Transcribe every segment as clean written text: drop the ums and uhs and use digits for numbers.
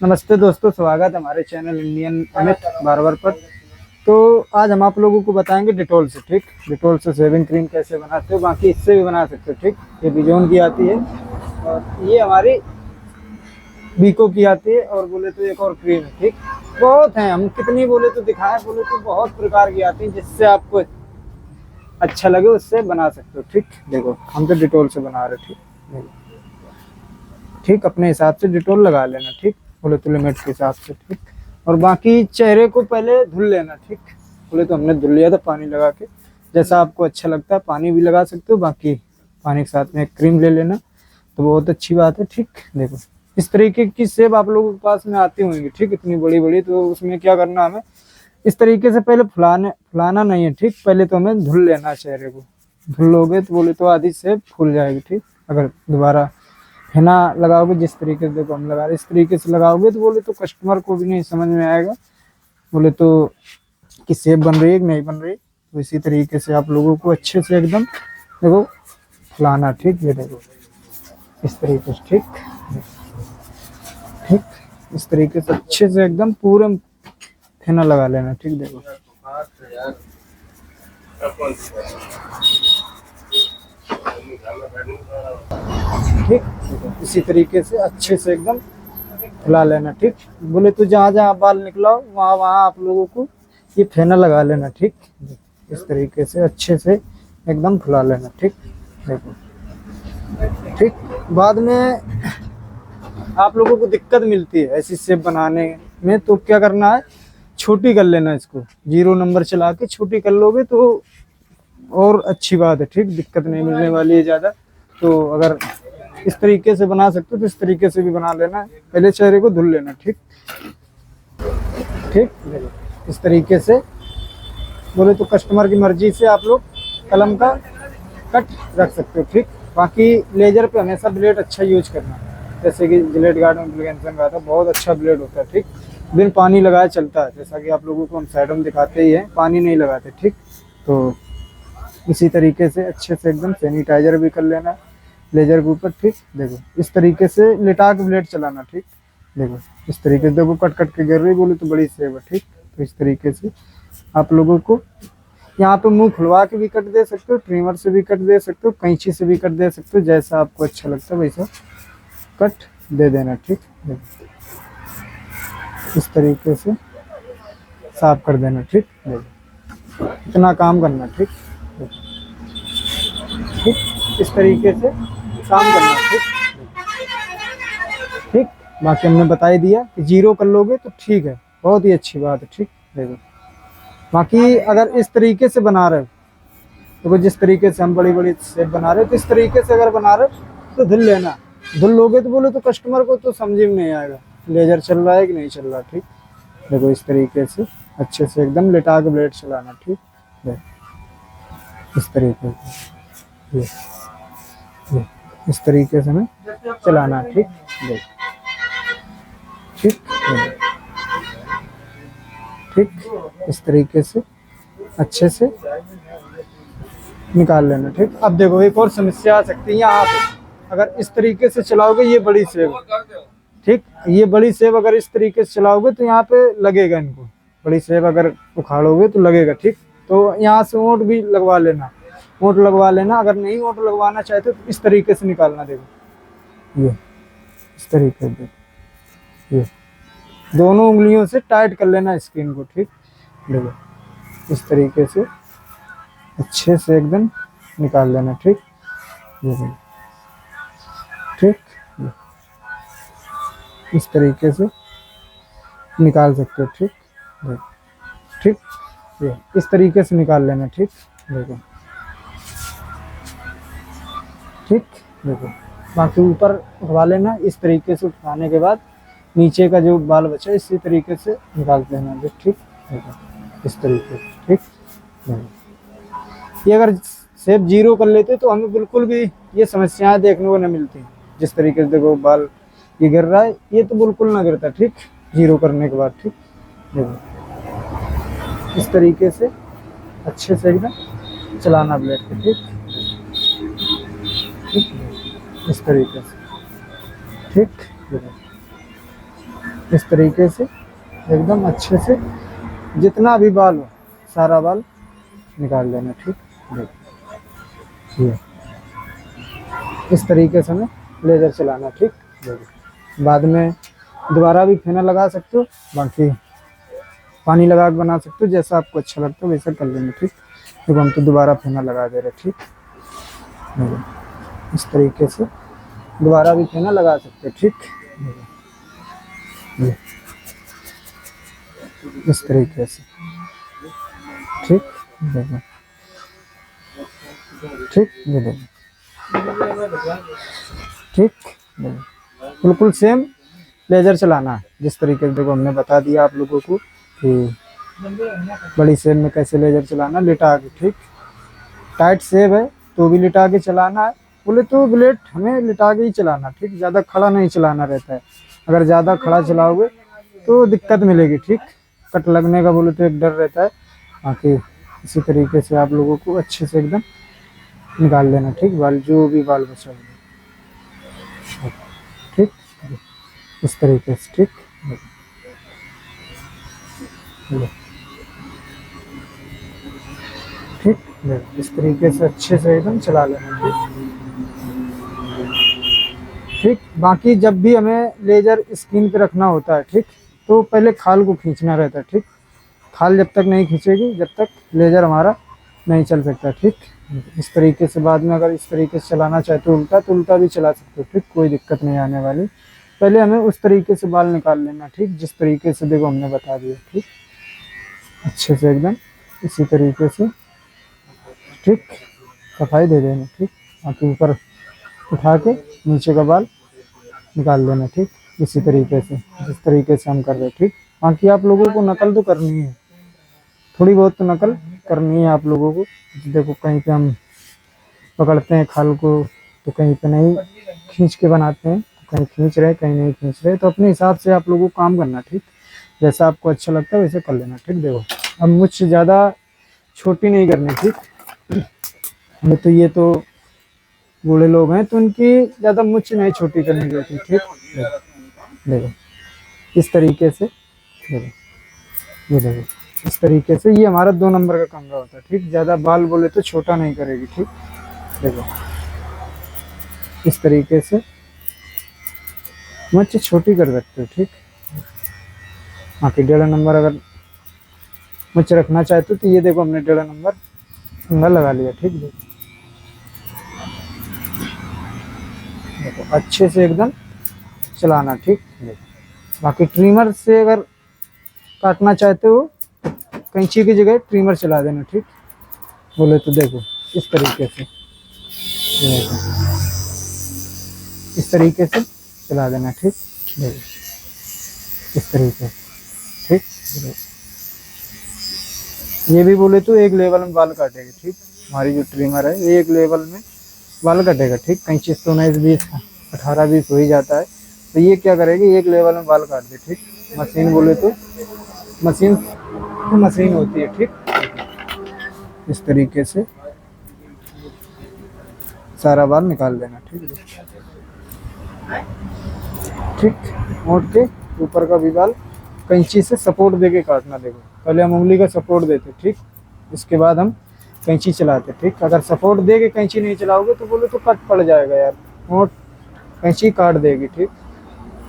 नमस्ते दोस्तों, स्वागत है हमारे चैनल इंडियन अमित बार्बर पर। तो आज हम आप लोगों को बताएंगे डिटॉल से, ठीक, डिटॉल से शेविंग क्रीम कैसे बनाते हो, बाकी इससे भी बना सकते हो, ठीक। ये बिजोन की आती है और ये हमारी बीको की आती है, और बोले तो एक और क्रीम है, ठीक। बहुत हैं, हम कितनी बोले तो दिखाएं, बोले तो बहुत प्रकार की आती है, जिससे आपको अच्छा लगे उससे बना सकते हो, ठीक। देखो हम तो डिटॉल से बना रहे, ठीक। ठीक, अपने हिसाब से डिटॉल लगा लेना, ठीक, बोले तो लिमिट के हिसाब से, ठीक। और बाकी चेहरे को पहले धुल लेना, ठीक। बोले तो हमने धुल लिया था पानी लगा के, जैसा आपको अच्छा लगता है पानी भी लगा सकते हो, बाकी पानी के साथ में एक क्रीम ले लेना तो बहुत अच्छी बात है, ठीक। देखो इस तरीके की सेब आप लोगों के पास में आती होंगी, ठीक, इतनी बड़ी बड़ी। तो उसमें क्या करना, हमें इस तरीके से पहले फुलाना नहीं है, ठीक। पहले तो हमें धुल लेना चेहरे को, धुल लोगे तो बोले तो आधी सेब फूल जाएगी, ठीक। अगर दोबारा हिना लगाओगे, जिस तरीके से देखो हम लगा रहे इस तरीके से लगाओगे तो बोले तो कस्टमर को भी नहीं समझ में आएगा, बोले तो कि सेब बन रही है कि नहीं बन रही। तो इसी तरीके से आप लोगों को अच्छे से एकदम देखो फुलाना, ठीक। ये देखो इस तरीके से, ठीक, ठीक, इस तरीके से अच्छे से एकदम पूरे हिना लगा लेना, ठीक। देखो ठीक, इसी तरीके से अच्छे से एकदम फुला लेना, ठीक। बोले तो जहाँ जहाँ बाल निकला हो वहाँ वहाँ आप लोगों को ये फेना लगा लेना, ठीक। इस तरीके से अच्छे से एकदम फुला लेना, ठीक। देखो ठीक, बाद में आप लोगों को दिक्कत मिलती है ऐसी शेप बनाने में, तो क्या करना है, छोटी कर लेना इसको, 0 नंबर चला के छोटी कर लोगे तो और अच्छी बात है, ठीक। दिक्कत नहीं मिलने वाली है ज़्यादा। तो अगर इस तरीके से बना सकते हो तो इस तरीके से भी बना लेना है, पहले चेहरे को धुल लेना, ठीक, ठीक। इस तरीके से बोले तो कस्टमर की मर्जी से आप लोग कलम का कट रख सकते हो, ठीक। बाकी लेजर पे हमेशा ब्लेड अच्छा यूज करना, जैसे कि जिलेट गार्डन ब्लिगेंसन का था, बहुत अच्छा ब्लेड होता है, ठीक। बिन पानी लगाए चलता है, जैसा कि आप लोगों को हम साइड में दिखाते ही हैं, पानी नहीं लगाते, ठीक। तो इसी तरीके से अच्छे से एकदम सैनिटाइजर भी कर लेना लेजर के ऊपर, ठीक। देखो इस तरीके से लिटा के ब्लेड चलाना, ठीक। देखो इस तरीके से, देखो कट कट के गिर रही, बोले तो बड़ी सेब है, ठीक। तो इस तरीके से आप लोगों को यहाँ पे मुंह खुलवा के भी कट दे सकते हो, ट्रिमर से भी कट दे सकते हो, कैंची से भी कट दे सकते हो, जैसा आपको अच्छा लगता है वैसा कट दे देना, ठीक। देखो इस तरीके से साफ कर देना, ठीक। देखो इतना काम करना, ठीक, ठीक, इस तरीके से काम करना, ठीक, ठीक। बाकी हमने बता ही दिया कि 0 कर लोगे तो ठीक है, बहुत ही अच्छी बात है, ठीक। देखो बाकी अगर इस तरीके से बना रहे हो, तो जिस तरीके से हम बड़ी बड़ी शेप बना रहे हो, तो इस तरीके से अगर बना रहे हो तो धुल लेना, धुल लोगे तो बोले तो कस्टमर को तो समझ में नहीं आएगा लेजर चल रहा है कि नहीं चल रहा, ठीक। देखो इस तरीके से अच्छे से एकदम लिटा के ब्लेड चलाना, ठीक। देखो इस तरीके से ये इस तरीके से हमें चलाना, ठीक। देख ठीक, ठीक, इस तरीके से अच्छे से निकाल लेना, ठीक। अब देखो एक और समस्या आ सकती है यहाँ पे, अगर इस तरीके से चलाओगे ये बड़ी सेब, ठीक, ये बड़ी सेब अगर इस तरीके से चलाओगे तो यहाँ पे लगेगा, इनको बड़ी सेब अगर उखाड़ोगे तो लगेगा, ठीक। तो यहाँ से ओंठ भी लगवा लेना, ओंठ लगवा लेना, अगर नहीं ओंठ लगवाना चाहते तो इस तरीके से निकालना। देखो ये इस तरीके से, ये दोनों उंगलियों से टाइट कर लेना स्किन को, ठीक। देखो इस तरीके से अच्छे से एकदम निकाल लेना, ठीक। ये ठीक, इस तरीके से निकाल सकते हो, ठीक। देखो ठीक, ये इस तरीके से निकाल लेना, ठीक। देखो ठीक, देखो बाकी ऊपर उठवा लेना, इस तरीके से उठाने के बाद नीचे का जो बाल बचा इसी तरीके से निकाल देना, ठीक। देखो इस तरीके से, ठीक। ये अगर शेप 0 कर लेते तो हमें बिल्कुल भी ये समस्याएं देखने को नहीं मिलती, जिस तरीके से देखो बाल ये गिर रहा है, ये तो बिल्कुल ना गिरता, ठीक, 0 करने के बाद, ठीक। देखो इस तरीके से अच्छे से एकदम चलाना ब्लेड को, ठीक, ठीक, इस तरीके से, ठीक। इस तरीके से एकदम अच्छे से जितना भी बाल हो सारा बाल निकाल देना। ठीक, देखिए ये इस तरीके से हमें लेज़र चलाना। ठीक, देखिए बाद में दोबारा भी फेना लगा सकते हो, बाकी पानी लगा के बना सकते हो, जैसा आपको अच्छा लगता है वैसा कर लेना। ठीक, देखो हम तो दोबारा फेना लगा दे रहे। ठीक, इस तरीके से दोबारा भी फेना लगा सकते हो। ठीक, ये इस तरीके से। ठीक, देखो ठीक, ये देखो ठीक, देखो बिल्कुल सेम लेजर चलाना है जिस तरीके से देखो हमने बता दिया आप लोगों को कि बड़ी सेब में कैसे लेजर चलाना, लिटा के। ठीक, टाइट सेब है तो भी लिटा के चलाना है, बोले तो ब्लेड हमें लिटा के ही चलाना। ठीक, ज़्यादा खड़ा नहीं चलाना रहता है, अगर ज़्यादा खड़ा चलाओगे तो दिक्कत मिलेगी। ठीक, कट लगने का बोले तो एक डर रहता है, बाकी इसी तरीके से आप लोगों को अच्छे से एकदम निकाल लेना। ठीक, बाल जो भी बाल बचा हुआ। ठीक, इस तरीके से। ठीक, ठीक, इस तरीके से अच्छे से एकदम चला लेना। ठीक, ठीक, बाकी जब भी हमें लेजर स्किन पे रखना होता है, ठीक, तो पहले खाल को खींचना रहता है। ठीक, खाल जब तक नहीं खींचेगी जब तक लेजर हमारा नहीं चल सकता। ठीक, इस तरीके से बाद में अगर इस तरीके से चलाना चाहे तो उल्टा भी चला सकते हो। ठीक, कोई दिक्कत नहीं आने वाली। पहले हमें उस तरीके से बाल निकाल लेना। ठीक, जिस तरीके से देखो हमने बता दिया। ठीक, अच्छे से एकदम इसी तरीके से। ठीक, सफाई दे देना। ठीक, बाकी ऊपर उठा के नीचे का बाल निकाल लेना। ठीक, इसी तरीके से जिस तरीके से हम कर रहे हैं। ठीक, बाकी आप लोगों को नकल तो करनी है, थोड़ी बहुत तो नकल करनी है आप लोगों को। देखो कहीं पे हम पकड़ते हैं खाल को तो कहीं पे नहीं खींच के बनाते हैं, कहीं खींच रहे कहीं नहीं खींच रहे, तो अपने हिसाब से आप लोगों को काम करना। ठीक, जैसा आपको अच्छा लगता है वैसे कर लेना। ठीक, देखो अब मुझसे ज़्यादा छोटी नहीं करनी। ठीक, हमें तो ये तो बूढ़े लोग हैं तो उनकी ज़्यादा मुझ नहीं छोटी करनी रहती। ठीक, देखो इस तरीके से। देखो ये देखो इस तरीके से, ये हमारा 2 नंबर का कंघा होता है। ठीक, ज़्यादा बाल बोले तो छोटा नहीं करेगी। ठीक, देखो इस तरीके से मुझ छोटी कर सकते हो। ठीक, बाकी 1.5 नंबर अगर मुझ रखना चाहते हो तो ये देखो हमने 1.5 नंबर कंघा लगा लिया। ठीक, देखो अच्छे से एकदम चलाना। ठीक, बाकी ट्रिमर से अगर काटना चाहते हो कैंची की जगह ट्रिमर चला देना। ठीक, बोले तो देखो इस तरीके से, इस तरीके से चला देना। ठीक, देखो इस तरीके से। ठीक, ये भी बोले तो एक लेवल में बाल काटेगा। ठीक, हमारी जो ट्रिमर है ये एक लेवल में बाल काटेगा। ठीक, 35 तो 19 20 18 20 हो ही जाता है, तो ये क्या करेगी एक लेवल में बाल काट दे। ठीक, मशीन बोले तो मशीन होती है। ठीक, इस तरीके से सारा बाल निकाल देना। ठीक, ठीक, मोड़ के ऊपर का भी बाल कैंची से सपोर्ट देके काटना। देखो पहले हम उंगली का सपोर्ट देते। ठीक, इसके बाद हम कैंची चलाते। ठीक, अगर सपोर्ट दे के कैंची नहीं चलाओगे तो बोले तो कट पड़ जाएगा यार, मोट कैंची काट देगी। ठीक,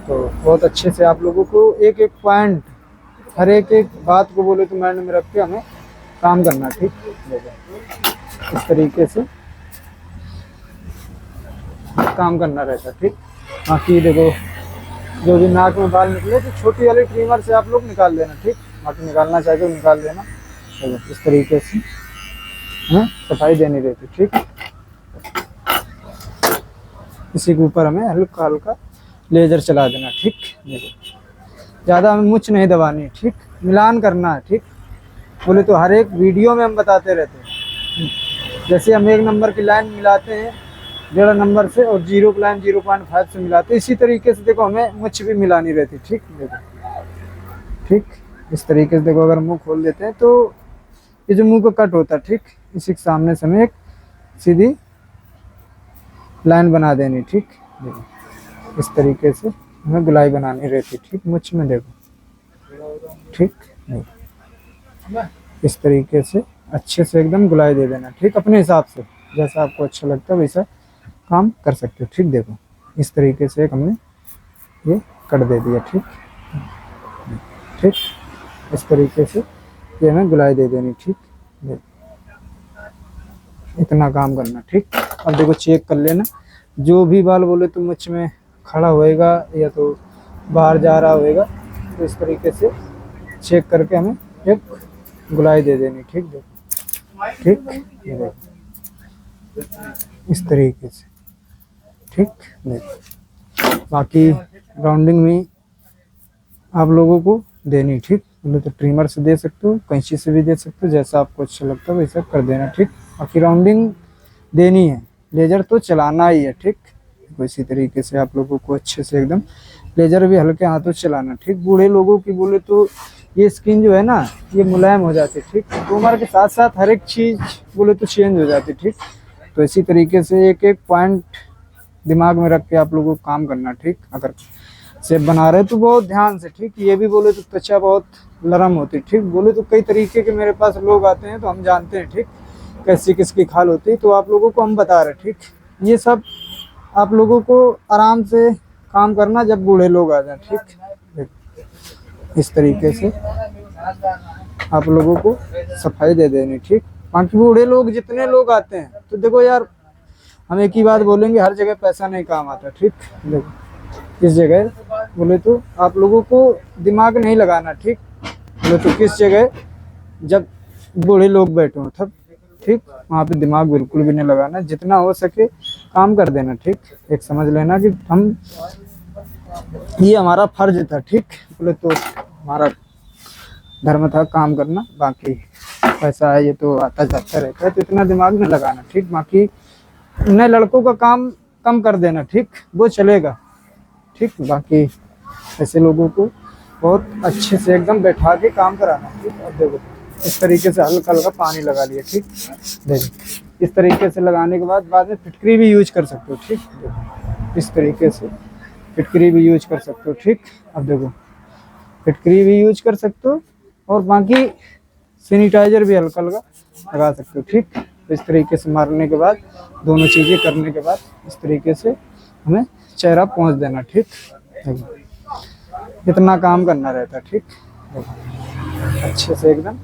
तो बहुत अच्छे से आप लोगों को एक एक पॉइंट हर एक बात को बोले तो माइंड में रख के हमें काम करना। ठीक, देखो इस तरीके से काम करना रहता। ठीक, बाकी देखो जो भी नाक में बाल निकले तो छोटी वाली ट्रिमर से आप लोग निकाल लेना। ठीक, बाकी निकालना चाहे तो निकाल लेना। देखो इस तरीके से सफाई देनी रहती। ठीक, इसी के ऊपर हमें हल्का हल्का लेजर चला देना। ठीक, देखो ज़्यादा हमें मुझ नहीं दबानी। ठीक, मिलान करना है। ठीक, बोले तो हर एक वीडियो में हम बताते रहते हैं, जैसे हम 1 नंबर की लाइन मिलाते हैं 1.5 नंबर से और 0 की लाइन 0.5 से मिलाते हैं, इसी तरीके से देखो हमें मुझ भी मिलानी रहती। ठीक, देखो ठीक, इस तरीके से देखो अगर मुंह खोल देते हैं तो ये जो मुंह का कट होता है, ठीक, इसी के सामने से हमें एक सीधी लाइन बना देनी। ठीक, देखो इस तरीके से हमें गुलाई बनानी रहती, ठीक। मुझ में देखो, ठीक। नहीं, इस तरीके से अच्छे से एकदम गुलाई दे देना, ठीक। अपने हिसाब से जैसा आपको अच्छा लगता है वैसा काम कर सकते हो, ठीक। देखो इस तरीके से एक हमने ये कट दे दिया, ठीक। ठीक, इस तरीके से ये हमें गुलाई दे देनी, ठीक। देखो इतना काम करना, ठीक। अब देखो चेक कर लेना, जो भी बाल बोले तो मुझ में खड़ा होएगा या तो बाहर जा रहा होएगा, तो इस तरीके से चेक करके हमें एक गुलाई दे देनी, ठीक। देखो, ठीक। ये देखो इस तरीके से, ठीक। देखो बाकी राउंडिंग में आप लोगों को देनी, ठीक। बोले तो ट्रिमर से दे सकते हो, कैंची से भी दे सकते हो, जैसा आपको अच्छा लगता है वैसा कर देना, ठीक। बाकी राउंडिंग देनी है, लेजर तो चलाना ही है, ठीक। इसी तरीके से आप लोगों को अच्छे से एकदम लेजर भी हल्के हाथों से चलाना, ठीक। बूढ़े लोगों की बोले तो ये स्किन जो है ना, ये मुलायम हो जाती है, ठीक। उम्र के साथ साथ हर एक चीज़ बोले तो चेंज हो जाती है, ठीक। तो इसी तरीके से एक एक पॉइंट दिमाग में रख के आप लोगों को काम करना, ठीक। अगर शेप बना रहे तो बहुत ध्यान से, ठीक। ये भी बोले तो त्वचा बहुत नरम होती है, ठीक। बोले तो कई तरीके के मेरे पास लोग आते हैं तो हम जानते हैं, ठीक, कैसी किसकी खाल होती है, तो आप लोगों को हम बता रहे हैं, ठीक। ये सब आप लोगों को आराम से काम करना जब बूढ़े लोग आ जाए, ठीक। इस तरीके से आप लोगों को सफाई दे देनी, ठीक। बाकी बूढ़े लोग जितने लोग आते हैं तो देखो यार, हम एक ही बात बोलेंगे, हर जगह पैसा नहीं काम आता, ठीक। देखो इस जगह बोले तो आप लोगों को दिमाग नहीं लगाना, ठीक। बोले तो किस जगह जब बूढ़े लोग बैठे हो तब, ठीक, वहाँ पे दिमाग बिल्कुल भी नहीं लगाना, जितना हो सके काम कर देना, ठीक। एक समझ लेना कि हम ये हमारा फर्ज था, ठीक। बोले तो हमारा धर्म था काम करना, बाकी पैसा है ये तो आता जाता रहता है, तो इतना दिमाग नहीं लगाना, ठीक। बाकी नए लड़कों का काम कम कर देना, ठीक, वो चलेगा, ठीक। बाकी ऐसे लोगों को बहुत अच्छे से एकदम बैठा के काम कराना, ठीक। अब देखो इस तरीके से हल्का हल्का पानी लगा लिया, ठीक। देखो इस तरीके से लगाने के बाद में फिटकरी भी यूज कर सकते हो, ठीक। देखो इस तरीके से फिटकरी भी यूज कर सकते हो, ठीक। अब देखो फिटकरी भी यूज कर सकते हो और बाकी सैनिटाइजर भी हल्का हल्का लगा सकते हो, ठीक। तो इस तरीके से मारने के बाद, दोनों चीज़ें करने के बाद इस तरीके से हमें चेहरा पहुंच देना, ठीक। देखो इतना काम करना रहता है, ठीक। देखो अच्छे से एकदम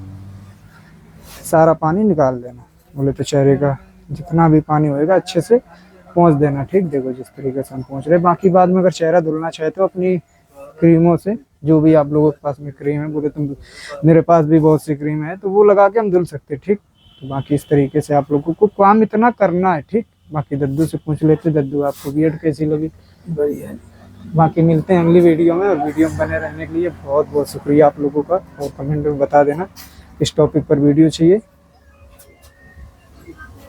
सारा पानी निकाल देना, बोले तो चेहरे का जितना भी पानी होएगा अच्छे से पहुंच देना, ठीक। देखो जिस तरीके से हम पहुंच रहे हैं। बाकी बाद में अगर चेहरा धुलना चाहे तो अपनी क्रीमों से, जो भी आप लोगों के पास में क्रीम है, बोले तुम मेरे पास भी बहुत सी क्रीम है, तो वो लगा के हम धुल सकते हैं, ठीक। तो बाकी इस तरीके से आप लोगों को काम इतना करना है, ठीक। बाकी दद्दू से पूछ लेते, दद्दू आपको बियर्ड कैसी लगी? बढ़िया। बाकी मिलते हैं अगली वीडियो में, और वीडियो में बने रहने के लिए बहुत बहुत शुक्रिया आप लोगों का, और कमेंट में बता देना किस टॉपिक पर वीडियो चाहिए।